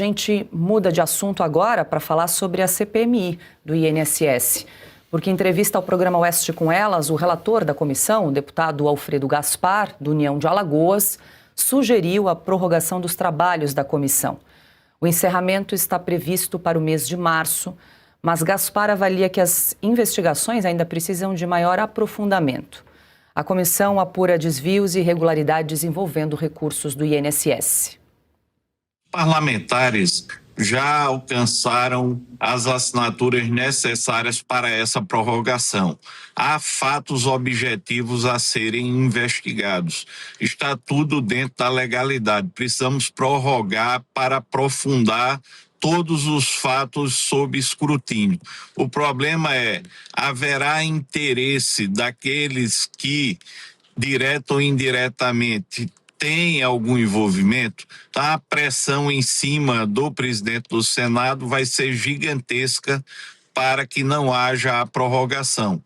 gente muda de assunto agora para falar sobre a CPMI do INSS. Porque em entrevista ao programa Oeste com Elas, o relator da comissão, o deputado Alfredo Gaspar, do União de Alagoas, sugeriu a prorrogação dos trabalhos da comissão. O encerramento está previsto para o mês de março, mas Gaspar avalia que as investigações ainda precisam de maior aprofundamento. A comissão apura desvios e irregularidades envolvendo recursos do INSS. Parlamentares já alcançaram as assinaturas necessárias para essa prorrogação. Há fatos objetivos a serem investigados. Está tudo dentro da legalidade. Precisamos prorrogar para aprofundar todos os fatos sob escrutínio. O problema é, haverá interesse daqueles que, direto ou indiretamente, tem algum envolvimento, tá? A pressão em cima do presidente do Senado vai ser gigantesca para que não haja a prorrogação.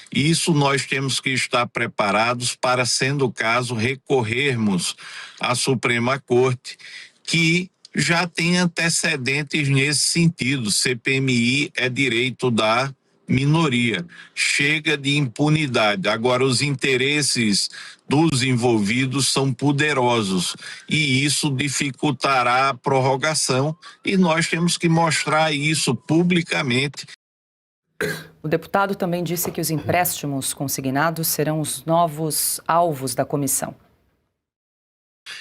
Isso nós temos que estar preparados para, sendo o caso, recorrermos à Suprema Corte, que já tem antecedentes nesse sentido. CPMI é direito da minoria. Chega de impunidade. Agora, os interesses dos envolvidos são poderosos e isso dificultará a prorrogação e nós temos que mostrar isso publicamente. O deputado também disse que os empréstimos consignados serão os novos alvos da comissão.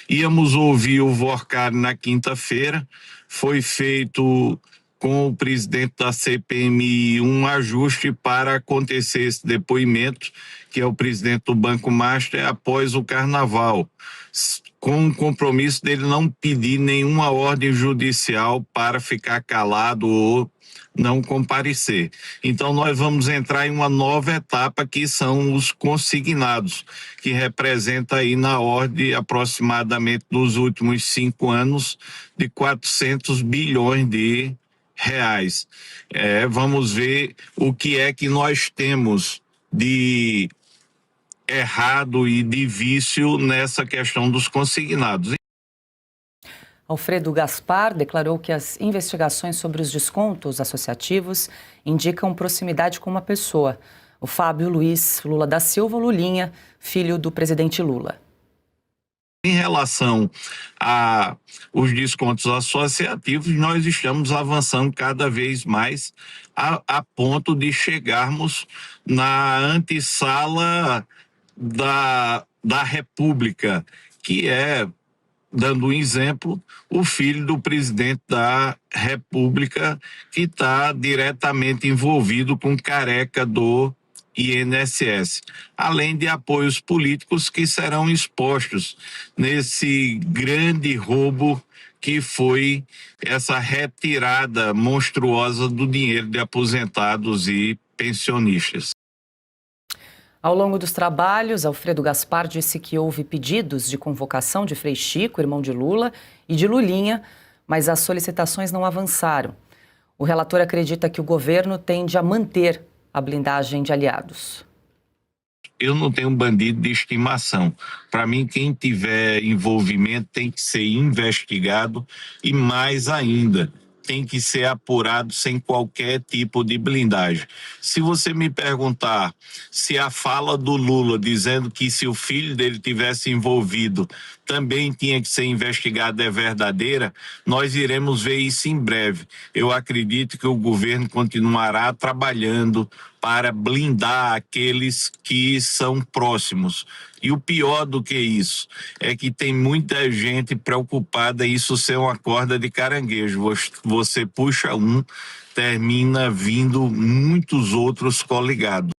Íamos ouvir o Vorcar na quinta-feira, foi feito com o presidente da CPMI um ajuste para acontecer esse depoimento, que é o presidente do Banco Master, após o Carnaval, com o compromisso dele não pedir nenhuma ordem judicial para ficar calado ou não comparecer. Então nós vamos entrar em uma nova etapa, que são os consignados, que representa aí na ordem aproximadamente dos últimos 5 anos de 400 bilhões de reais. Vamos ver o que é que nós temos de errado e de vício nessa questão dos consignados. Alfredo Gaspar declarou que as investigações sobre os descontos associativos indicam proximidade com uma pessoa, o Fábio Luiz Lula da Silva Lulinha, filho do presidente Lula. Em relação aos descontos associativos, nós estamos avançando cada vez mais a ponto de chegarmos na antessala da República, que é, dando um exemplo, o filho do presidente da República, que está diretamente envolvido com Careca do INSS, além de apoios políticos que serão expostos nesse grande roubo que foi essa retirada monstruosa do dinheiro de aposentados e pensionistas. Ao longo dos trabalhos, Alfredo Gaspar disse que houve pedidos de convocação de Frei Chico, irmão de Lula, e de Lulinha, mas as solicitações não avançaram. O relator acredita que o governo tende a manter a blindagem de aliados. Eu não tenho bandido de estimação. Para mim, quem tiver envolvimento tem que ser investigado e, mais ainda, tem que ser apurado sem qualquer tipo de blindagem. Se você me perguntar se a fala do Lula dizendo que se o filho dele tivesse envolvido também tinha que ser investigado é verdadeira, nós iremos ver isso em breve. Eu acredito que o governo continuará trabalhando para blindar aqueles que são próximos. E o pior do que isso é que tem muita gente preocupada em isso ser uma corda de caranguejo. Você puxa um, termina vindo muitos outros coligados.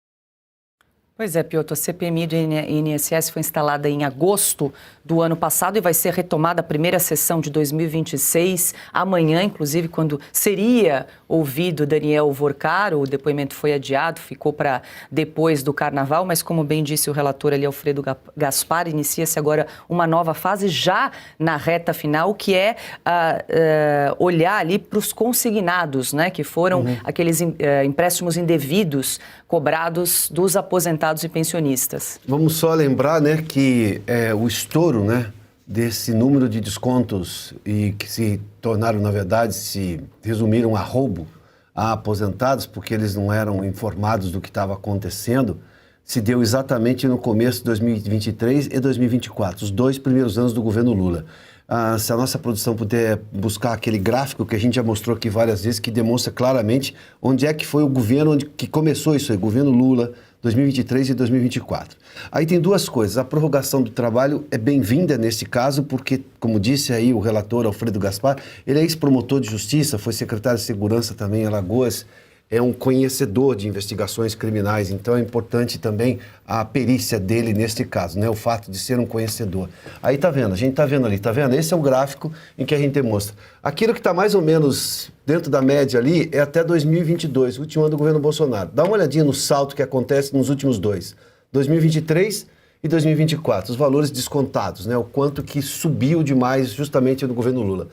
Pois é, Piotr, a CPMI do INSS foi instalada em agosto do ano passado e vai ser retomada a primeira sessão de 2026, amanhã, inclusive, quando seria ouvido Daniel Vorcar. O depoimento foi adiado, ficou para depois do Carnaval, mas como bem disse o relator ali, Alfredo Gaspar, inicia-se agora uma nova fase já na reta final, que é olhar ali para os consignados, né, que foram aqueles empréstimos indevidos cobrados dos aposentados e pensionistas. Vamos só lembrar, né, que o estouro, né, desse número de descontos e que se tornaram, na verdade, se resumiram a roubo a aposentados, porque eles não eram informados do que estava acontecendo, se deu exatamente no começo de 2023 e 2024, os 2 primeiros anos do governo Lula. Se a nossa produção puder buscar aquele gráfico que a gente já mostrou aqui várias vezes, que demonstra claramente onde é que foi o governo que começou isso aí, governo Lula, 2023 e 2024. Aí tem 2 coisas. A prorrogação do trabalho é bem-vinda nesse caso, porque, como disse aí o relator Alfredo Gaspar, ele é ex-promotor de justiça, foi secretário de segurança também em Alagoas, é um conhecedor de investigações criminais, então é importante também a perícia dele neste caso, né? O fato de ser um conhecedor. Aí tá vendo, a gente tá vendo ali, tá vendo? Esse é o gráfico em que a gente demonstra. Aquilo que está mais ou menos dentro da média ali é até 2022, o último ano do governo Bolsonaro. Dá uma olhadinha no salto que acontece nos últimos 2, 2023 e 2024, os valores descontados, né? O quanto que subiu demais justamente no governo Lula.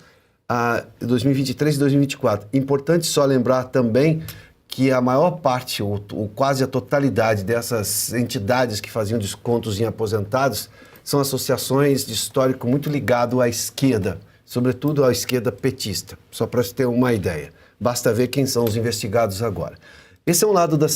2023 e 2024. Importante só lembrar também que a maior parte, ou quase a totalidade dessas entidades que faziam descontos em aposentados são associações de histórico muito ligado à esquerda, sobretudo à esquerda petista, só para você ter uma ideia. Basta ver quem são os investigados agora. Esse é um lado da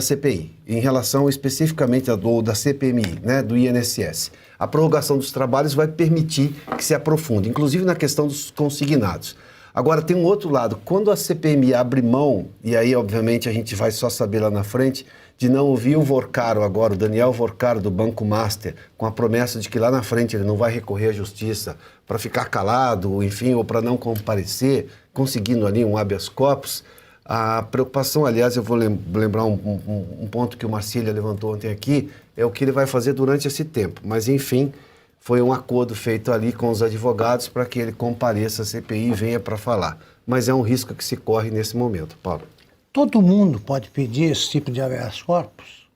CPI, em relação especificamente da CPMI, né, do INSS. A prorrogação dos trabalhos vai permitir que se aprofunde, inclusive na questão dos consignados. Agora, tem um outro lado. Quando a CPMI abre mão, e aí, obviamente, a gente vai só saber lá na frente, de não ouvir o Vorcaro agora, o Daniel Vorcaro do Banco Master, com a promessa de que lá na frente ele não vai recorrer à justiça para ficar calado, enfim, ou para não comparecer, conseguindo ali um habeas corpus. A preocupação, aliás, eu vou lembrar um ponto que o Marcília levantou ontem aqui, é o que ele vai fazer durante esse tempo. Mas, enfim, foi um acordo feito ali com os advogados para que ele compareça à CPI e venha para falar. Mas é um risco que se corre nesse momento, Paulo. Todo mundo pode pedir esse tipo de habeas corpus?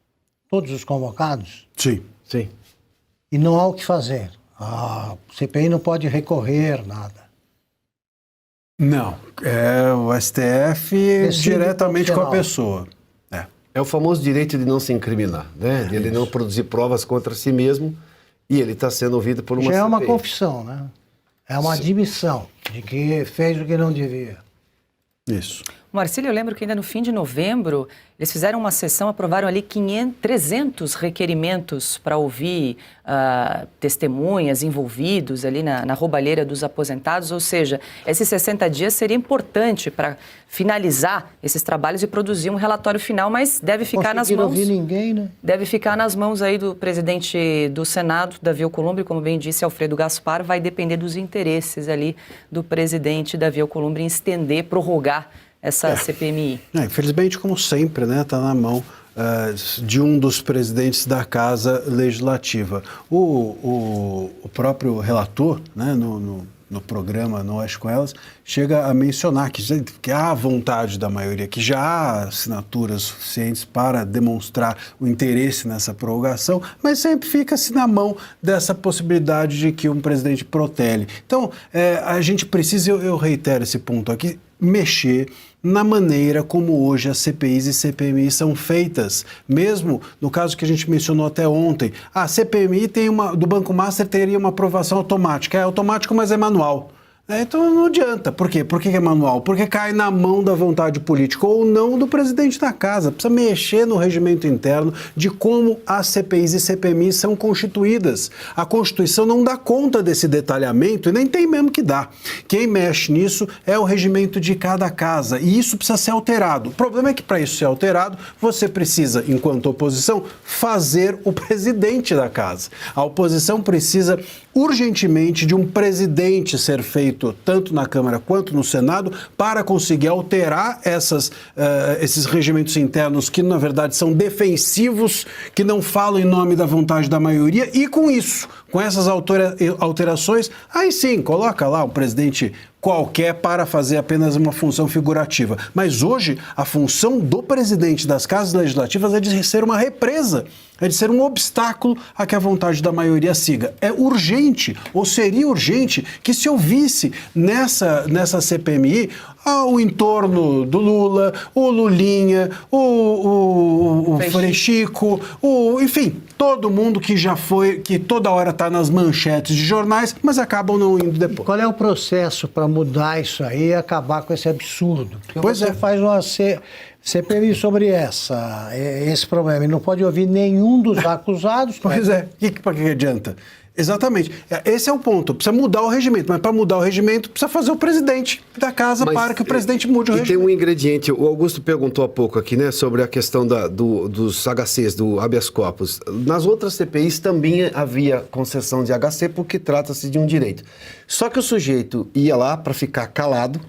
Todos os convocados? Sim. Sim. E não há o que fazer? A CPI não pode recorrer, nada? Não, é o STF diretamente com a pessoa. É o famoso direito de não se incriminar, né? De ele não produzir provas contra si mesmo e ele está sendo ouvido por uma CPI. Já é uma confissão, né? É uma admissão de que fez o que não devia. Isso. Marcílio, eu lembro que ainda no fim de novembro, eles fizeram uma sessão, aprovaram ali 300 requerimentos para ouvir testemunhas envolvidos ali na roubalheira dos aposentados, ou seja, esses 60 dias seria importante para finalizar esses trabalhos e produzir um relatório final, mas deve ficar nas mãos... ouvir ninguém, né? Deve ficar nas mãos aí do presidente do Senado, Davi Alcolumbre, como bem disse Alfredo Gaspar, vai depender dos interesses ali do presidente Davi Alcolumbre em estender, prorrogar essa CPMI. Infelizmente, como sempre, né, está na mão de um dos presidentes da Casa Legislativa. O próprio relator, né, no programa No Oeste com Elas, chega a mencionar que há vontade da maioria, que já há assinaturas suficientes para demonstrar o interesse nessa prorrogação, mas sempre fica-se na mão dessa possibilidade de que um presidente protele. Então, a gente precisa, eu reitero esse ponto aqui, mexer na maneira como hoje as CPIs e CPMI são feitas. Mesmo no caso que a gente mencionou até ontem, a CPMI do Banco Master teria uma aprovação automática. É automático, mas é manual. Então não adianta. Por quê? Por que é manual? Porque cai na mão da vontade política ou não do presidente da casa. Precisa mexer no regimento interno de como as CPIs e CPMI são constituídas. A Constituição não dá conta desse detalhamento e nem tem mesmo que dar. Quem mexe nisso é o regimento de cada casa e isso precisa ser alterado. O problema é que para isso ser alterado, você precisa, enquanto oposição, fazer o presidente da casa. A oposição precisa urgentemente de um presidente ser feito tanto na Câmara quanto no Senado para conseguir alterar esses regimentos internos que, na verdade, são defensivos, que não falam em nome da vontade da maioria e com isso, com essas alterações, aí sim, coloca lá um presidente qualquer para fazer apenas uma função figurativa. Mas hoje, a função do presidente das casas legislativas é de ser uma represa, é de ser um obstáculo a que a vontade da maioria siga. É urgente, ou seria urgente, que se ouvisse nessa CPMI o entorno do Lula, o Lulinha, o Frechico, enfim, todo mundo que já foi, que toda hora está estar nas manchetes de jornais, mas acabam não indo depois. Qual é o processo para mudar isso aí e acabar com esse absurdo? Porque Pois você é. faz uma CPI sobre esse problema e não pode ouvir nenhum dos acusados. Pois é, para que adianta? Exatamente. Esse é o ponto. Precisa mudar o regimento, mas para mudar o regimento precisa fazer o presidente da casa para que o presidente mude o E regimento. tem um ingrediente, o Augusto perguntou há pouco aqui, né, sobre a questão dos HCs, do habeas corpus. Nas outras CPIs também havia concessão de HC porque trata-se de um direito. Só que o sujeito ia lá para ficar calado,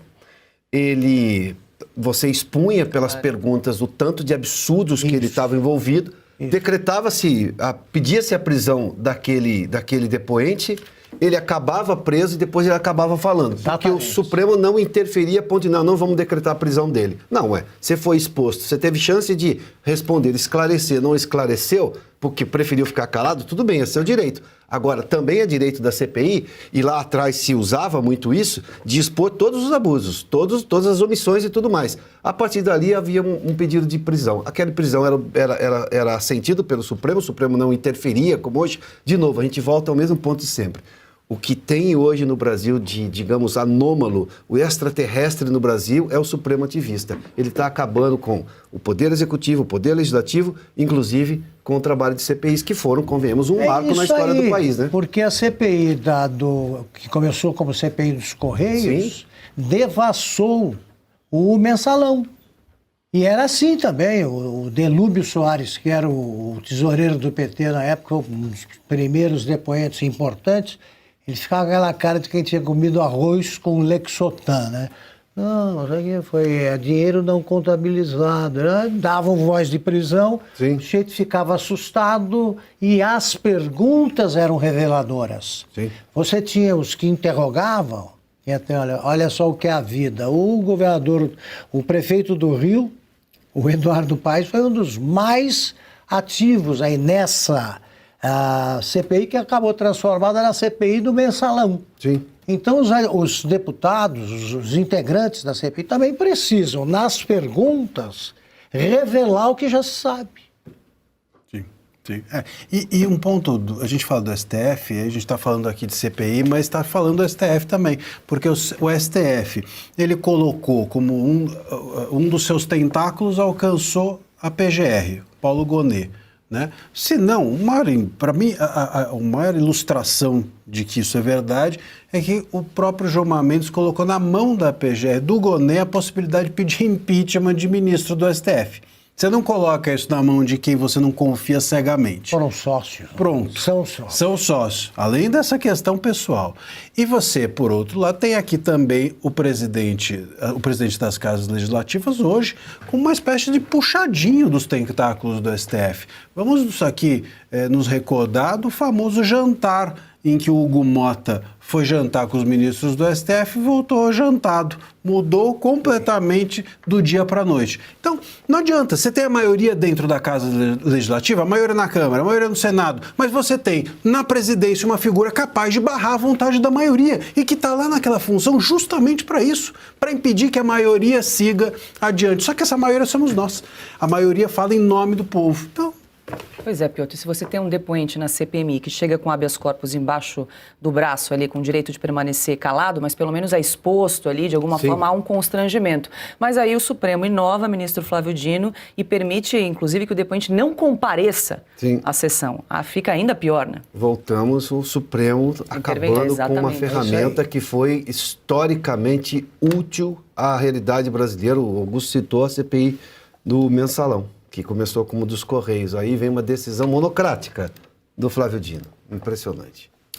você expunha pelas perguntas o tanto de absurdos que ele estava envolvido, decretava-se, pedia-se a prisão daquele depoente, ele acabava preso e depois ele acabava falando. Porque o Exatamente. Supremo não interferia a ponto de, não vamos decretar a prisão dele. Não, você foi exposto, você teve chance de responder, esclarecer, não esclareceu, porque preferiu ficar calado, tudo bem, é seu direito. Agora, também é direito da CPI, e lá atrás se usava muito isso, de expor todos os abusos, todas as omissões e tudo mais. A partir dali havia um pedido de prisão. Aquela prisão era assentido pelo Supremo, o Supremo não interferia, como hoje. De novo, a gente volta ao mesmo ponto de sempre. O que tem hoje no Brasil de, digamos, anômalo, o extraterrestre no Brasil é o Supremo ativista. Ele está acabando com o Poder Executivo, o Poder Legislativo, inclusive com o trabalho de CPIs, que foram, convenhamos, um marco na história do país, né? Porque a CPI que começou como CPI dos Correios, devassou o mensalão. E era assim também, o Delúbio Soares, que era o tesoureiro do PT na época, um dos primeiros depoentes importantes, ele ficava com aquela cara de quem tinha comido arroz com Lexotan, né? Não, isso aqui foi dinheiro não contabilizado. Né? Davam voz de prisão, Sim. o sujeito ficava assustado e as perguntas eram reveladoras. Sim. Você tinha os que interrogavam, e até, olha só o que é a vida. O governador, o prefeito do Rio, o Eduardo Paes, foi um dos mais ativos aí nessa CPI, que acabou transformada na CPI do mensalão. Sim. Então, os deputados, os integrantes da CPI também precisam, nas perguntas, revelar o que já se sabe. Sim, sim. E um ponto, a gente fala do STF, a gente está falando aqui de CPI, mas está falando do STF também, porque o STF, ele colocou como um dos seus tentáculos, alcançou a PGR, Paulo Gonet. Né? Se não, para mim, a maior ilustração de que isso é verdade é que o próprio Gilmar Mendes colocou na mão da PGR do Gonet a possibilidade de pedir impeachment de ministro do STF. Você não coloca isso na mão de quem você não confia cegamente. Foram sócios. Pronto. São sócios. São sócios, além dessa questão pessoal. E você, por outro lado, tem aqui também o presidente das casas legislativas hoje com uma espécie de puxadinho dos tentáculos do STF. Vamos aqui nos recordar do famoso jantar em que o Hugo Mota foi jantar com os ministros do STF e voltou jantado. Mudou completamente do dia para a noite. Então, não adianta. Você tem a maioria dentro da Casa Legislativa, a maioria na Câmara, a maioria no Senado, mas você tem na presidência uma figura capaz de barrar a vontade da maioria e que está lá naquela função justamente para isso, para impedir que a maioria siga adiante. Só que essa maioria somos nós. A maioria fala em nome do povo. Então, Pois é, Piotr, se você tem um depoente na CPMI que chega com habeas corpus embaixo do braço ali, com o direito de permanecer calado, mas pelo menos é exposto ali, de alguma forma há um constrangimento. Mas aí o Supremo inova, ministro Flávio Dino, e permite, inclusive, que o depoente não compareça à sessão. Fica ainda pior, né? Voltamos, o Supremo acabando com uma ferramenta que foi historicamente útil à realidade brasileira. O Augusto citou a CPI do mensalão, que começou como dos Correios. Aí vem uma decisão monocrática do Flávio Dino. Impressionante.